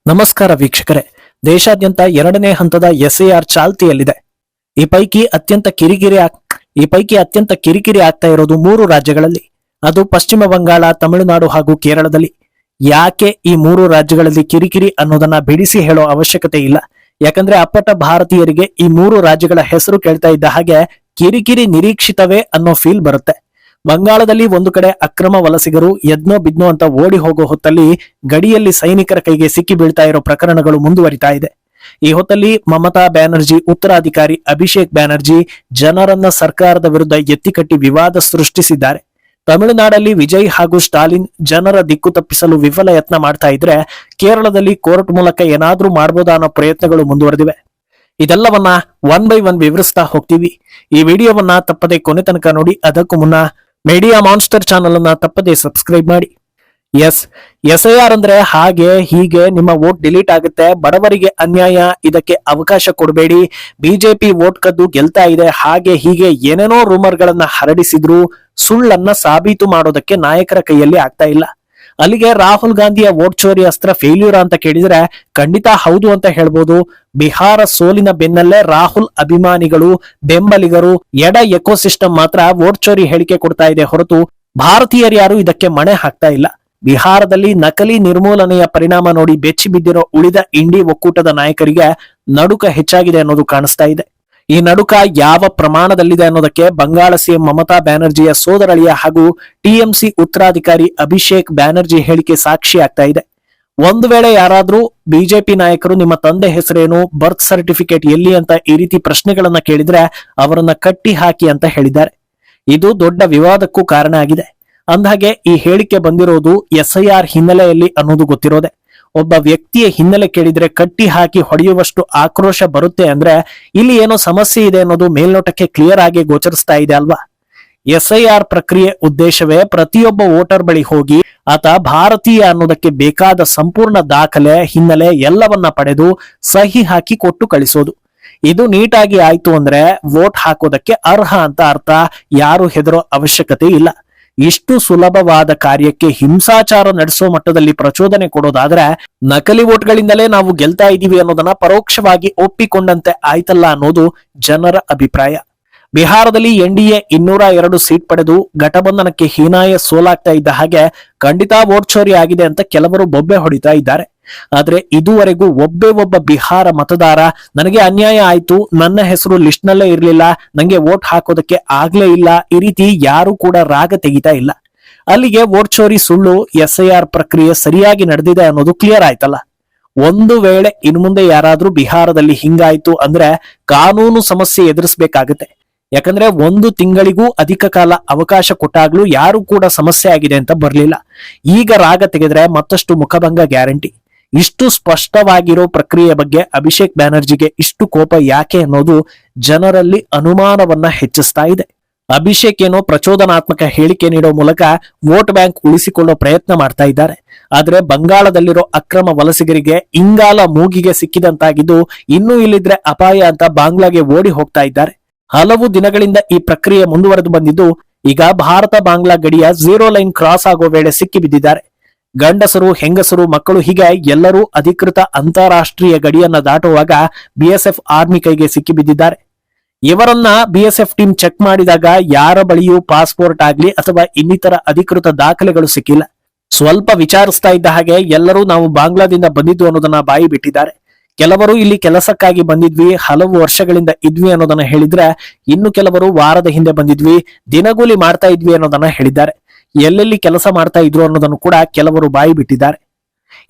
ನಮಸ್ಕಾರ ವೀಕ್ಷಕರೇ. ದೇಶಾದ್ಯಂತ ಎರಡನೇ ಹಂತದ ಎಸ್ಎಆರ್ ಚಾಲ್ತಿಯಲ್ಲಿದೆ. ಈ ಪೈಕಿ ಅತ್ಯಂತ ಕಿರಿಕಿರಿ ಆಗ್ತಾ ಇರೋದು 3 ರಾಜ್ಯಗಳಲ್ಲಿ. ಅದು ಪಶ್ಚಿಮ ಬಂಗಾಳ, ತಮಿಳುನಾಡು ಹಾಗೂ ಕೇರಳದಲ್ಲಿ. ಯಾಕೆ ಈ 3 ರಾಜ್ಯಗಳಲ್ಲಿ ಕಿರಿಕಿರಿ ಅನ್ನೋದನ್ನ ಬಿಡಿಸಿ ಹೇಳೋ ಅವಶ್ಯಕತೆ ಇಲ್ಲ. ಯಾಕಂದ್ರೆ ಅಪ್ಪಟ ಭಾರತೀಯರಿಗೆ ಈ 3 ರಾಜ್ಯಗಳ ಹೆಸರು ಕೇಳ್ತಾ ಇದ್ದ ಹಾಗೆ ಕಿರಿಕಿರಿ ನಿರೀಕ್ಷಿತವೇ ಅನ್ನೋ ಫೀಲ್ ಬರುತ್ತೆ. ಬಂಗಾಳದಲ್ಲಿ ಒಂದು ಕಡೆ ಅಕ್ರಮ ವಲಸಿಗರು ಯದ್ನೋ ಬಿದ್ನೋ ಅಂತ ಓಡಿ ಹೋಗೋ ಹೊತ್ತಲ್ಲಿ ಗಡಿಯಲ್ಲಿ ಸೈನಿಕರ ಕೈಗೆ ಸಿಕ್ಕಿ ಬೀಳ್ತಾ ಇರೋ ಪ್ರಕರಣಗಳು ಮುಂದುವರಿತಾ ಇದೆ. ಈ ಹೊತ್ತಲ್ಲಿ ಮಮತಾ ಬ್ಯಾನರ್ಜಿ ಉತ್ತರಾಧಿಕಾರಿ ಅಭಿಷೇಕ್ ಬ್ಯಾನರ್ಜಿ ಜನರನ್ನ ಸರ್ಕಾರದ ವಿರುದ್ಧ ಎತ್ತಿಕಟ್ಟಿ ವಿವಾದ ಸೃಷ್ಟಿಸಿದ್ದಾರೆ. ತಮಿಳುನಾಡಲ್ಲಿ ವಿಜಯ್ ಹಾಗೂ ಸ್ಟಾಲಿನ್ ಜನರ ದಿಕ್ಕು ತಪ್ಪಿಸಲು ವಿಫಲ ಯತ್ನ ಮಾಡ್ತಾ ಇದ್ರೆ, ಕೇರಳದಲ್ಲಿ ಕೋರ್ಟ್ ಮೂಲಕ ಏನಾದ್ರೂ ಮಾಡ್ಬೋದಾ ಅನ್ನೋ ಪ್ರಯತ್ನಗಳು ಮುಂದುವರೆದಿವೆ. ಇದೆಲ್ಲವನ್ನ 1 by 1 ವಿವರಿಸ್ತಾ ಹೋಗ್ತೀವಿ. ಈ ವಿಡಿಯೋವನ್ನ ತಪ್ಪದೆ ಕೊನೆ ತನಕ ನೋಡಿ. ಅದಕ್ಕೂ ಮುನ್ನ ಮೀಡಿಯಾ ಮಾನ್ಸ್ಟರ್ ಚಾನಲ್ ಅನ್ನ ತಪ್ಪದೆ ಸಬ್ಸ್ಕ್ರೈಬ್ ಮಾಡಿ. ಎಸ್ಐಆರ್ ಅಂದ್ರೆ ಹಾಗೆ ಹೀಗೆ ನಿಮ್ಮ ವೋಟ್ ಡಿಲೀಟ್ ಆಗುತ್ತೆ, ಬಡವರಿಗೆ ಅನ್ಯಾಯ, ಇದಕ್ಕೆ ಅವಕಾಶ ಕೊಡಬೇಡಿ, ಬಿಜೆಪಿ ವೋಟ್ ಕದ್ದು ಗೆಲ್ತಾ ಇದೆ, ಹಾಗೆ ಹೀಗೆ ಏನೇನೋ ರೂಮರ್ ಗಳನ್ನ ಹರಡಿಸಿದ್ರು ಸುಳ್ಳನ್ನ ಸಾಬೀತು ಮಾಡೋದಕ್ಕೆ ನಾಯಕರ ಕೈಯಲ್ಲಿ ಆಗ್ತಾ ಇಲ್ಲ. ಅಲ್ಲಿಗೆ ರಾಹುಲ್ ಗಾಂಧಿಯ ವೋಟ್ ಚೋರಿ ಅಸ್ತ್ರ ಫೇಲ್ಯೂರ್ ಅಂತ ಕೇಳಿದ್ರೆ ಖಂಡಿತ ಹೌದು ಅಂತ ಹೇಳ್ಬೋದು. ಬಿಹಾರ ಸೋಲಿನ ಬೆನ್ನಲ್ಲೇ ರಾಹುಲ್ ಅಭಿಮಾನಿಗಳು, ಬೆಂಬಲಿಗರು, ಎಡ ಎಕೋಸಿಸ್ಟಮ್ ಮಾತ್ರ ವೋಟ್ ಚೋರಿ ಹೇಳಿಕೆ ಕೊಡ್ತಾ ಇದೆ ಹೊರತು ಭಾರತೀಯರು ಯಾರು ಇದಕ್ಕೆ ಮಣೆ ಹಾಕ್ತಾ ಇಲ್ಲ. ಬಿಹಾರದಲ್ಲಿ ನಕಲಿ ನಿರ್ಮೂಲನೆಯ ಪರಿಣಾಮ ನೋಡಿ ಬೆಚ್ಚಿ ಬಿದ್ದಿರೋ ಉಳಿದ ಇಂಡಿ ಒಕ್ಕೂಟದ ನಾಯಕರಿಗೆ ನಡುಕ ಹೆಚ್ಚಾಗಿದೆ ಅನ್ನೋದು ಕಾಣಿಸ್ತಾ ಇದೆ. ಈ ನಡುಕ ಯಾವ ಪ್ರಮಾಣದಲ್ಲಿದೆ ಅನ್ನೋದಕ್ಕೆ ಬಂಗಾಳ ಸಿಎಂ ಮಮತಾ ಬ್ಯಾನರ್ಜಿಯ ಸೋದರಳಿಯ ಹಾಗೂ ಟಿಎಂಸಿ ಉತ್ತರಾಧಿಕಾರಿ ಅಭಿಷೇಕ್ ಬ್ಯಾನರ್ಜಿ ಹೇಳಿಕೆ ಸಾಕ್ಷಿ ಆಗ್ತಾ ಇದೆ. ಒಂದು ವೇಳೆ ಯಾರಾದ್ರೂ ಬಿಜೆಪಿ ನಾಯಕರು ನಿಮ್ಮ ತಂದೆ ಹೆಸರೇನು, ಬರ್ತ್ ಸರ್ಟಿಫಿಕೇಟ್ ಎಲ್ಲಿ ಅಂತ ಈ ರೀತಿ ಪ್ರಶ್ನೆಗಳನ್ನ ಕೇಳಿದ್ರೆ ಅವರನ್ನ ಕಟ್ಟಿ ಹಾಕಿ ಅಂತ ಹೇಳಿದ್ದಾರೆ. ಇದು ದೊಡ್ಡ ವಿವಾದಕ್ಕೂ ಕಾರಣ ಆಗಿದೆ. ಅಂದಹಾಗೆ ಈ ಹೇಳಿಕೆ ಬಂದಿರೋದು ಎಸ್ಐಆರ್ ಹಿನ್ನೆಲೆಯಲ್ಲಿ ಅನ್ನೋದು ಗೊತ್ತಿರೋದೆ. ಒಬ್ಬ ವ್ಯಕ್ತಿಯ ಹಿನ್ನೆಲೆ ಕೇಳಿದ್ರೆ ಕಟ್ಟಿ ಹಾಕಿ ಹೊಡೆಯುವಷ್ಟು ಆಕ್ರೋಶ ಬರುತ್ತೆ ಅಂದ್ರೆ ಇಲ್ಲಿ ಏನೋ ಸಮಸ್ಯೆ ಇದೆ ಅನ್ನೋದು ಮೇಲ್ನೋಟಕ್ಕೆ ಕ್ಲಿಯರ್ ಆಗಿ ಗೋಚರಿಸ್ತಾ ಇದೆ ಅಲ್ವಾ? ಎಸ್ಐಆರ್ ಪ್ರಕ್ರಿಯೆ ಉದ್ದೇಶವೇ ಪ್ರತಿಯೊಬ್ಬ ವೋಟರ್ ಬಳಿ ಹೋಗಿ ಆತ ಭಾರತೀಯ ಅನ್ನೋದಕ್ಕೆ ಬೇಕಾದ ಸಂಪೂರ್ಣ ದಾಖಲೆ, ಹಿನ್ನೆಲೆ ಎಲ್ಲವನ್ನ ಪಡೆದು ಸಹಿ ಹಾಕಿ ಕೊಟ್ಟು ಕಳಿಸೋದು. ಇದು ನೀಟಾಗಿ ಆಯ್ತು ಅಂದ್ರೆ ವೋಟ್ ಹಾಕೋದಕ್ಕೆ ಅರ್ಹ ಅಂತ ಅರ್ಥ. ಯಾರು ಹೆದರೋ ಅವಶ್ಯಕತೆ ಇಲ್ಲ. ಇಷ್ಟು ಸುಲಭವಾದ ಕಾರ್ಯಕ್ಕೆ ಹಿಂಸಾಚಾರ ನಡೆಸೋ ಮಟ್ಟದಲ್ಲಿ ಪ್ರಚೋದನೆ ಕೊಡೋದಾದ್ರೆ ನಕಲಿ ವೋಟ್ಗಳಿಂದಲೇ ನಾವು ಗೆಲ್ತಾ ಇದೀವಿ ಅನ್ನೋದನ್ನ ಪರೋಕ್ಷವಾಗಿ ಒಪ್ಪಿಕೊಂಡಂತೆ ಆಯ್ತಲ್ಲ ಅನ್ನೋದು ಜನರ ಅಭಿಪ್ರಾಯ. ಬಿಹಾರದಲ್ಲಿ ಎನ್ಡಿಎ 202 ಸೀಟ್ ಪಡೆದು ಘಟಬಂಧನಕ್ಕೆ ಹೀನಾಯ ಸೋಲಾಗ್ತಾ ಇದ್ದ ಹಾಗೆ ಖಂಡಿತ ವೋಟ್ ಚೋರಿ ಆಗಿದೆ ಅಂತ ಕೆಲವರು ಬೊಬ್ಬೆ ಹೊಡಿತಾ ಇದ್ದಾರೆ. ಆದ್ರೆ ಇದುವರೆಗೂ ಒಬ್ಬ ಬಿಹಾರ ಮತದಾರ ನನಗೆ ಅನ್ಯಾಯ ಆಯ್ತು, ನನ್ನ ಹೆಸರು ಲಿಸ್ಟ್ ನಲ್ಲೇ ಇರ್ಲಿಲ್ಲ, ನಂಗೆ ವೋಟ್ ಹಾಕೋದಕ್ಕೆ ಆಗ್ಲೇ ಇಲ್ಲ, ಈ ರೀತಿ ಯಾರು ಕೂಡ ರಾಗ ತೆಗಿತಾ ಇಲ್ಲ. ಅಲ್ಲಿಗೆ ವೋಟ್ ಚೋರಿ ಸುಳ್ಳು, ಎಸ್ಐಆರ್ ಪ್ರಕ್ರಿಯೆ ಸರಿಯಾಗಿ ನಡೆದಿದೆ ಅನ್ನೋದು ಕ್ಲಿಯರ್ ಆಯ್ತಲ್ಲ. ಒಂದು ವೇಳೆ ಇನ್ಮುಂದೆ ಯಾರಾದ್ರೂ ಬಿಹಾರದಲ್ಲಿ ಹಿಂಗಾಯ್ತು ಅಂದ್ರೆ ಕಾನೂನು ಸಮಸ್ಯೆ ಎದುರಿಸಬೇಕಾಗತ್ತೆ. ಯಾಕಂದ್ರೆ 1 ತಿಂಗಳಿಗೂ ಅಧಿಕ ಕಾಲ ಅವಕಾಶ ಕೊಟ್ಟಾಗ್ಲೂ ಯಾರು ಕೂಡ ಸಮಸ್ಯೆ ಆಗಿದೆ ಅಂತ ಬರ್ಲಿಲ್ಲ. ಈಗ ರಾಗ ತೆಗೆದ್ರೆ ಮತ್ತಷ್ಟು ಮುಖಭಂಗ ಗ್ಯಾರಂಟಿ. ಇಷ್ಟು ಸ್ಪಷ್ಟವಾಗಿರೋ ಪ್ರಕ್ರಿಯೆ ಬಗ್ಗೆ ಅಭಿಷೇಕ್ ಬ್ಯಾನರ್ಜಿಗೆ ಇಷ್ಟು ಕೋಪ ಯಾಕೆ ಅನ್ನೋದು ಜನರಲ್ಲಿ ಅನುಮಾನವನ್ನ ಹೆಚ್ಚಿಸ್ತಾ ಇದೆ. ಅಭಿಷೇಕ್ ಏನೋ ಪ್ರಚೋದನಾತ್ಮಕ ಹೇಳಿಕೆ ನೀಡೋ ಮೂಲಕ ವೋಟ್ ಬ್ಯಾಂಕ್ ಉಳಿಸಿಕೊಳ್ಳೋ ಪ್ರಯತ್ನ ಮಾಡ್ತಾ ಇದ್ದಾರೆ. ಆದ್ರೆ ಬಂಗಾಳದಲ್ಲಿರೋ ಅಕ್ರಮ ವಲಸಿಗರಿಗೆ ಇಂಗಾಲ ಮೂಗಿಗೆ ಸಿಕ್ಕಿದಂತಾಗಿದ್ದು ಇನ್ನೂ ಇಲ್ಲಿದ್ರೆ ಅಪಾಯ ಅಂತ ಬಾಂಗ್ಲಾಗೆ ಓಡಿ ಹೋಗ್ತಾ ಇದ್ದಾರೆ. ಹಲವು ದಿನಗಳಿಂದ ಈ ಪ್ರಕ್ರಿಯೆ ಮುಂದುವರೆದು ಬಂದಿದ್ದು ಈಗ ಭಾರತ ಬಾಂಗ್ಲಾ ಗಡಿಯ 0 ಲೈನ್ ಕ್ರಾಸ್ ಆಗೋ ವೇಳೆ ಸಿಕ್ಕಿ ಬಿದ್ದಿದ್ದಾರೆ. ಗಂಡಸರು, ಹೆಂಗಸರು, ಮಕ್ಕಳು ಹೀಗೆ ಎಲ್ಲರೂ ಅಧಿಕೃತ ಅಂತಾರಾಷ್ಟ್ರೀಯ ಗಡಿಯನ್ನ ದಾಟುವಾಗ ಬಿಎಸ್ಎಫ್ ಆರ್ಮಿ ಕೈಗೆ ಸಿಕ್ಕಿ ಬಿದ್ದಿದ್ದಾರೆ. ಇವರನ್ನ ಬಿಎಸ್ಎಫ್ ಟೀಮ್ ಚೆಕ್ ಮಾಡಿದಾಗ ಯಾರ ಬಳಿಯೂ ಪಾಸ್ಪೋರ್ಟ್ ಆಗ್ಲಿ ಅಥವಾ ಇನ್ನಿತರ ಅಧಿಕೃತ ದಾಖಲೆಗಳು ಸಿಕ್ಕಿಲ್ಲ. ಸ್ವಲ್ಪ ವಿಚಾರಿಸ್ತಾ ಇದ್ದ ಹಾಗೆ ಎಲ್ಲರೂ ನಾವು ಬಾಂಗ್ಲಾದಿಂದ ಬಂದಿದ್ದು ಅನ್ನೋದನ್ನ ಬಾಯಿ ಬಿಟ್ಟಿದ್ದಾರೆ. ಕೆಲವರು ಇಲ್ಲಿ ಕೆಲಸಕ್ಕಾಗಿ ಬಂದಿದ್ವಿ, ಹಲವು ವರ್ಷಗಳಿಂದ ಇದ್ವಿ ಅನ್ನೋದನ್ನ ಹೇಳಿದ್ರೆ, ಇನ್ನು ಕೆಲವರು ವಾರದ ಹಿಂದೆ ಬಂದಿದ್ವಿ, ದಿನಗೂಲಿ ಮಾಡ್ತಾ ಇದ್ವಿ ಅನ್ನೋದನ್ನ ಹೇಳಿದ್ದಾರೆ. ಎಲ್ಲೆಲ್ಲಿ ಕೆಲಸ ಮಾಡ್ತಾ ಇದ್ರು ಅನ್ನೋದನ್ನು ಕೂಡ ಕೆಲವರು ಬಾಯಿ ಬಿಟ್ಟಿದ್ದಾರೆ.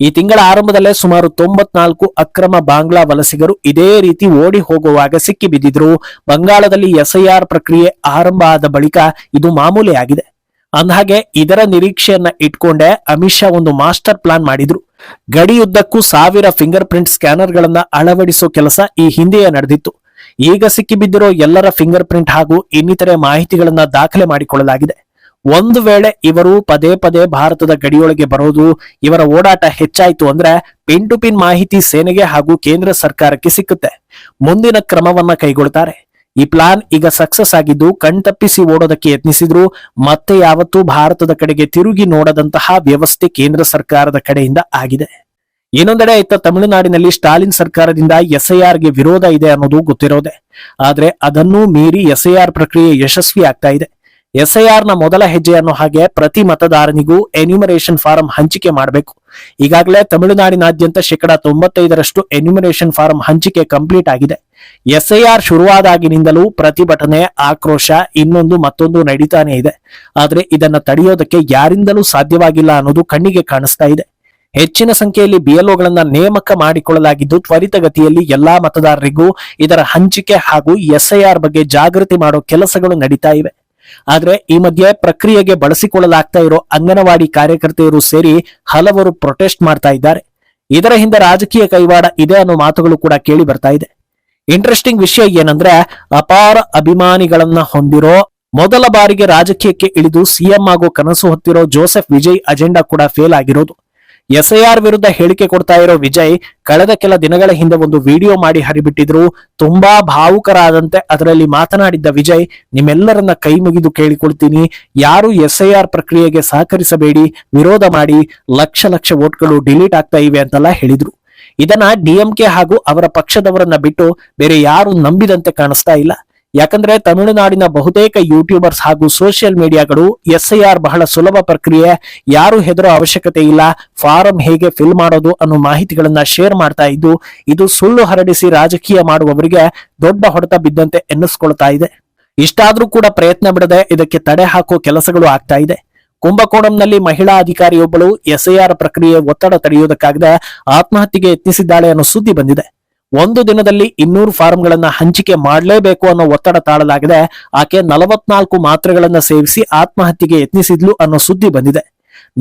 ಈ ತಿಂಗಳ ಆರಂಭದಲ್ಲೇ ಸುಮಾರು 94 ಅಕ್ರಮ ಬಾಂಗ್ಲಾ ವಲಸಿಗರು ಇದೇ ರೀತಿ ಓಡಿ ಹೋಗುವಾಗ ಸಿಕ್ಕಿ ಬಿದ್ದಿದ್ರು. ಬಂಗಾಳದಲ್ಲಿ ಎಸ್ಐಆರ್ ಪ್ರಕ್ರಿಯೆ ಆರಂಭ ಆದ ಬಳಿಕ ಇದು ಮಾಮೂಲಿ ಆಗಿದೆ. ಅಂದಹಾಗೆ ಇದರ ನಿರೀಕ್ಷೆಯನ್ನ ಇಟ್ಕೊಂಡೆ ಅಮಿತ್ ಶಾ ಒಂದು ಮಾಸ್ಟರ್ ಪ್ಲಾನ್ ಮಾಡಿದ್ರು. ಗಡಿಯುದ್ದಕ್ಕೂ 1000 ಫಿಂಗರ್ ಪ್ರಿಂಟ್ ಸ್ಕ್ಯಾನರ್ ಗಳನ್ನ ಅಳವಡಿಸೋ ಕೆಲಸ ಈ ಹಿಂದೆಯೇ ನಡೆದಿತ್ತು. ಈಗ ಸಿಕ್ಕಿಬಿದ್ದಿರೋ ಎಲ್ಲರ ಫಿಂಗರ್ ಪ್ರಿಂಟ್ ಹಾಗೂ ಇನ್ನಿತರೆ ಮಾಹಿತಿಗಳನ್ನ ದಾಖಲೆ ಮಾಡಿಕೊಳ್ಳಲಾಗಿದೆ. ಒಂದು ವೇಳೆ ಇವರು ಪದೇ ಪದೇ ಭಾರತದ ಗಡಿಯೊಳಗೆ ಬರೋದು, ಇವರ ಓಡಾಟ ಹೆಚ್ಚಾಯ್ತು ಅಂದ್ರೆ ಪಿನ್ ಟು ಪಿನ್ ಮಾಹಿತಿ ಸೇನೆಗೆ ಹಾಗೂ ಕೇಂದ್ರ ಸರ್ಕಾರಕ್ಕೆ ಸಿಕ್ಕುತ್ತೆ. ಮುಂದಿನ ಕ್ರಮವನ್ನ ಕೈಗೊಳ್ತಾರೆ. ಈ ಪ್ಲಾನ್ ಈಗ ಸಕ್ಸಸ್ ಆಗಿದ್ದು ಕಣ್ತಪ್ಪಿಸಿ ಓಡೋದಕ್ಕೆ ಯತ್ನಿಸಿದ್ರು ಮತ್ತೆ ಯಾವತ್ತೂ ಭಾರತದ ಕಡೆಗೆ ತಿರುಗಿ ನೋಡದಂತಹ ವ್ಯವಸ್ಥೆ ಕೇಂದ್ರ ಸರ್ಕಾರದ ಕಡೆಯಿಂದ ಆಗಿದೆ. ಇನ್ನೊಂದೆಡೆ ಇತ್ತ ತಮಿಳುನಾಡಿನಲ್ಲಿ ಸ್ಟಾಲಿನ್ ಸರ್ಕಾರದಿಂದ ಎಸ್ಐಆರ್ ಗೆ ವಿರೋಧ ಇದೆ ಅನ್ನೋದು ಗೊತ್ತಿರೋದೆ. ಆದ್ರೆ ಅದನ್ನೂ ಮೀರಿ ಎಸ್ಐಆರ್ ಪ್ರಕ್ರಿಯೆ ಯಶಸ್ವಿ ಆಗ್ತಾ ಇದೆ. ಎಸ್ಐಆರ್ ನ ಮೊದಲ ಹೆಜ್ಜೆ ಅನ್ನೋ ಹಾಗೆ ಪ್ರತಿ ಮತದಾರನಿಗೂ ಎನ್ಯುಮರೇಷನ್ ಫಾರಂ ಹಂಚಿಕೆ ಮಾಡಬೇಕು. ಈಗಾಗಲೇ ತಮಿಳುನಾಡಿನಾದ್ಯಂತ 95% ಎನ್ಯುಮರೇಷನ್ ಫಾರಂ ಹಂಚಿಕೆ ಕಂಪ್ಲೀಟ್ ಆಗಿದೆ. ಎಸ್ಐಆರ್ ಶುರುವಾದಾಗಿನಿಂದಲೂ ಪ್ರತಿಭಟನೆ, ಆಕ್ರೋಶ ಮತ್ತೊಂದು ನಡೀತಾನೆ ಇದೆ. ಆದ್ರೆ ಇದನ್ನ ತಡೆಯೋದಕ್ಕೆ ಯಾರಿಂದಲೂ ಸಾಧ್ಯವಾಗಿಲ್ಲ ಅನ್ನೋದು ಕಣ್ಣಿಗೆ ಕಾಣಿಸ್ತಾ ಇದೆ. ಹೆಚ್ಚಿನ ಸಂಖ್ಯೆಯಲ್ಲಿ ಬಿಎಲ್ಒಗಳನ್ನ ನೇಮಕ ಮಾಡಿಕೊಳ್ಳಲಾಗಿದ್ದು ತ್ವರಿತಗತಿಯಲ್ಲಿ ಎಲ್ಲಾ ಮತದಾರರಿಗೂ ಇದರ ಹಂಚಿಕೆ ಹಾಗೂ ಎಸ್ಐಆರ್ ಬಗ್ಗೆ ಜಾಗೃತಿ ಮಾಡೋ ಕೆಲಸಗಳು ನಡೀತಾ ಇವೆ. ಆದ್ರೆ ಈ ಮಧ್ಯೆ ಪ್ರಕ್ರಿಯೆಗೆ ಬಳಸಿಕೊಳ್ಳಲಾಗ್ತಾ ಇರೋ ಅಂಗನವಾಡಿ ಕಾರ್ಯಕರ್ತೆಯರು ಸೇರಿ ಹಲವರು ಪ್ರೊಟೆಸ್ಟ್ ಮಾಡ್ತಾ ಇದ್ದಾರೆ. ಇದರ ಹಿಂದೆ ರಾಜಕೀಯ ಕೈವಾಡ ಇದೆ ಅನ್ನೋ ಮಾತುಗಳು ಕೂಡ ಕೇಳಿ ಬರ್ತಾ ಇದೆ. ಇಂಟ್ರೆಸ್ಟಿಂಗ್ ವಿಷಯ ಏನಂದ್ರೆ, ಅಪಾರ ಅಭಿಮಾನಿಗಳನ್ನ ಹೊಂದಿರೋ ಮೊದಲ ಬಾರಿಗೆ ರಾಜಕೀಯಕ್ಕೆ ಇಳಿದು ಸಿಎಂ ಆಗೋ ಕನಸು ಹೊತ್ತಿರೋ ಜೋಸೆಫ್ ವಿಜಯ್ ಅಜೆಂಡಾ ಕೂಡ ಫೇಲ್ ಆಗಿರೋದು. ಎಸ್ಐಆರ್ ವಿರುದ್ಧ ಹೇಳಿಕೆ ಕೊಡ್ತಾ ಇರೋ ವಿಜಯ್ ಕಳೆದ ಕೆಲ ದಿನಗಳ ಹಿಂದೆ ಒಂದು ವಿಡಿಯೋ ಮಾಡಿ ಹರಿಬಿಟ್ಟಿದ್ರು. ತುಂಬಾ ಭಾವುಕರಾದಂತೆ ಅದರಲ್ಲಿ ಮಾತನಾಡಿದ್ದ ವಿಜಯ್, ನಿಮ್ಮೆಲ್ಲರನ್ನ ಕೈ ಮುಗಿದು ಕೇಳಿಕೊಳ್ತೀನಿ, ಯಾರು ಎಸ್ಐಆರ್ ಪ್ರಕ್ರಿಯೆಗೆ ಸಹಕರಿಸಬೇಡಿ, ವಿರೋಧ ಮಾಡಿ, ಲಕ್ಷ ವೋಟ್ಗಳು ಡಿಲೀಟ್ ಆಗ್ತಾ ಇವೆ ಅಂತೆಲ್ಲ ಹೇಳಿದ್ರು. ಇದನ್ನ ಡಿಎಂಕೆ ಹಾಗೂ ಅವರ ಪಕ್ಷದವರನ್ನ ಬಿಟ್ಟು ಬೇರೆ ಯಾರು ನಂಬಿದಂತೆ ಕಾಣಿಸ್ತಾ ಇಲ್ಲ. ಯಾಕಂದ್ರೆ ತಮಿಳುನಾಡಿನ ಬಹುತೇಕ ಯೂಟ್ಯೂಬರ್ಸ್ ಹಾಗೂ ಸೋಷಿಯಲ್ ಮೀಡಿಯಾಗಳು ಎಸ್ಐಆರ್ ಬಹಳ ಸುಲಭ ಪ್ರಕ್ರಿಯೆ, ಯಾರು ಹೆದರೋ ಅವಶ್ಯಕತೆ ಇಲ್ಲ, ಫಾರಂ ಹೇಗೆ ಫಿಲ್ ಮಾಡೋದು ಅನ್ನೋ ಮಾಹಿತಿಗಳನ್ನ ಶೇರ್ ಮಾಡ್ತಾ ಇದ್ದು, ಇದು ಸುಳ್ಳು ಹರಡಿಸಿ ರಾಜಕೀಯ ಮಾಡುವವರಿಗೆ ದೊಡ್ಡ ಹೊಡೆತ ಬಿದ್ದಂತೆ ಎನ್ನಿಸ್ಕೊಳ್ತಾ ಇದೆ. ಇಷ್ಟಾದ್ರೂ ಕೂಡ ಪ್ರಯತ್ನ ಬಿಡದೆ ಇದಕ್ಕೆ ತಡೆ ಹಾಕೋ ಕೆಲಸಗಳು ಆಗ್ತಾ ಇದೆ. ಕುಂಭಕೋಣಂನಲ್ಲಿ ಮಹಿಳಾ ಅಧಿಕಾರಿಯೊಬ್ಬಳು ಎಸ್ಐಆರ್ ಪ್ರಕ್ರಿಯೆ ಒತ್ತಡ ತಡೆಯುವುದಕ್ಕಾಗದೆ ಆತ್ಮಹತ್ಯೆಗೆ ಯತ್ನಿಸಿದ್ದಾಳೆ ಅನ್ನೋ ಸುದ್ದಿ ಬಂದಿದೆ. ಒಂದು ದಿನದಲ್ಲಿ 200 ಫಾರಂಗಳನ್ನ ಹಂಚಿಕೆ ಮಾಡಲೇಬೇಕು ಅನ್ನೋ ಒತ್ತಡ ತಾಳಲಾಗಿದೆ. ಆಕೆ 44 ಮಾತ್ರೆಗಳನ್ನ ಸೇವಿಸಿ ಆತ್ಮಹತ್ಯೆಗೆ ಯತ್ನಿಸಿದ್ಲು ಅನ್ನೋ ಸುದ್ದಿ ಬಂದಿದೆ.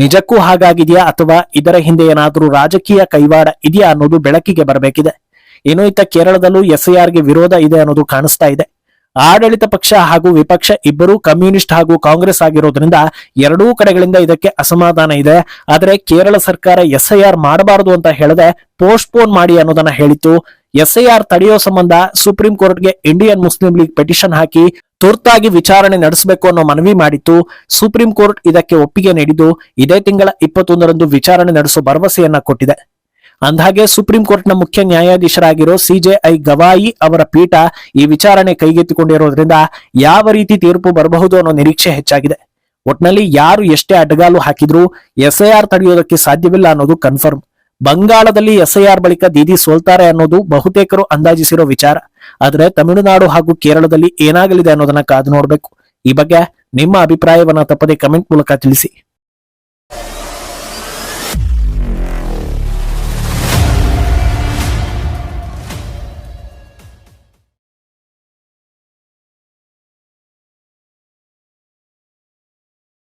ನಿಜಕ್ಕೂ ಹಾಗಾಗಿದೆಯಾ ಅಥವಾ ಇದರ ಹಿಂದೆ ಏನಾದ್ರೂ ರಾಜಕೀಯ ಕೈವಾಡ ಇದೆಯಾ ಅನ್ನೋದು ಬೆಳಕಿಗೆ ಬರಬೇಕಿದೆ. ಇನ್ನು ಇತ್ತ ಕೇರಳದಲ್ಲೂ ಎಸ್ಐಆರ್ಗೆ ವಿರೋಧ ಇದೆ ಅನ್ನೋದು ಕಾಣಿಸ್ತಾ ಇದೆ. ಆಡಳಿತ ಪಕ್ಷ ಹಾಗೂ ವಿಪಕ್ಷ ಇಬ್ಬರೂ ಕಮ್ಯುನಿಸ್ಟ್ ಹಾಗೂ ಕಾಂಗ್ರೆಸ್ ಆಗಿರೋದ್ರಿಂದ ಎರಡೂ ಕಡೆಗಳಿಂದ ಇದಕ್ಕೆ ಅಸಮಾಧಾನ ಇದೆ. ಆದ್ರೆ ಕೇರಳ ಸರ್ಕಾರ ಎಸ್ಐಆರ್ ಮಾಡಬಾರದು ಅಂತ ಹೇಳದೆ ಪೋಸ್ಟ್ಪೋನ್ ಮಾಡಿ ಅನ್ನೋದನ್ನ ಹೇಳಿತ್ತು. ಎಸ್ಐಆರ್ ತಡೆಯೋ ಸಂಬಂಧ ಸುಪ್ರೀಂ ಕೋರ್ಟ್ಗೆ ಇಂಡಿಯನ್ ಮುಸ್ಲಿಂ ಲೀಗ್ ಪಿಟಿಷನ್ ಹಾಕಿ ತುರ್ತಾಗಿ ವಿಚಾರಣೆ ನಡೆಸಬೇಕು ಅನ್ನೋ ಮನವಿ ಮಾಡಿತ್ತು. ಸುಪ್ರೀಂ ಕೋರ್ಟ್ ಇದಕ್ಕೆ ಒಪ್ಪಿಗೆ ನೀಡಿದ್ದು ಇದೇ ತಿಂಗಳ 21ರಂದು ವಿಚಾರಣೆ ನಡೆಸೋ ಭರವಸೆಯನ್ನ ಕೊಟ್ಟಿದೆ. ಅಂದಹಾಗೆ ಸುಪ್ರೀಂ ಕೋರ್ಟ್ನ ಮುಖ್ಯ ನ್ಯಾಯಾಧೀಶರಾಗಿರೋ ಸಿಜೆಐ ಗವಾಯಿ ಅವರ ಪೀಠ ಈ ವಿಚಾರಣೆ ಕೈಗೆತ್ತಿಕೊಂಡಿರೋದ್ರಿಂದ ಯಾವ ರೀತಿ ತೀರ್ಪು ಬರಬಹುದು ಅನ್ನೋ ನಿರೀಕ್ಷೆ ಹೆಚ್ಚಾಗಿದೆ. ಒಟ್ನಲ್ಲಿ ಯಾರು ಎಷ್ಟೇ ಅಡ್ಡಗಾಲು ಹಾಕಿದ್ರೂ ಎಸ್ಐಆರ್ ತಡೆಯೋದಕ್ಕೆ ಸಾಧ್ಯವಿಲ್ಲ ಅನ್ನೋದು ಕನ್ಫರ್ಮ್. ಬಂಗಾಳದಲ್ಲಿ ಎಸ್ಐಆರ್ ಬಳಿಕ ದೀದಿ ಸೋಲ್ತಾರೆ ಅನ್ನೋದು ಬಹುತೇಕರು ಅಂದಾಜಿಸಿರೋ ವಿಚಾರ. ಆದ್ರೆ ತಮಿಳುನಾಡು ಹಾಗೂ ಕೇರಳದಲ್ಲಿ ಏನಾಗಲಿದೆ ಅನ್ನೋದನ್ನ ಕಾದು ನೋಡ್ಬೇಕು. ಈ ಬಗ್ಗೆ ನಿಮ್ಮ ಅಭಿಪ್ರಾಯವನ್ನ ತಪ್ಪದೆ ಕಮೆಂಟ್ ಮೂಲಕ ತಿಳಿಸಿ.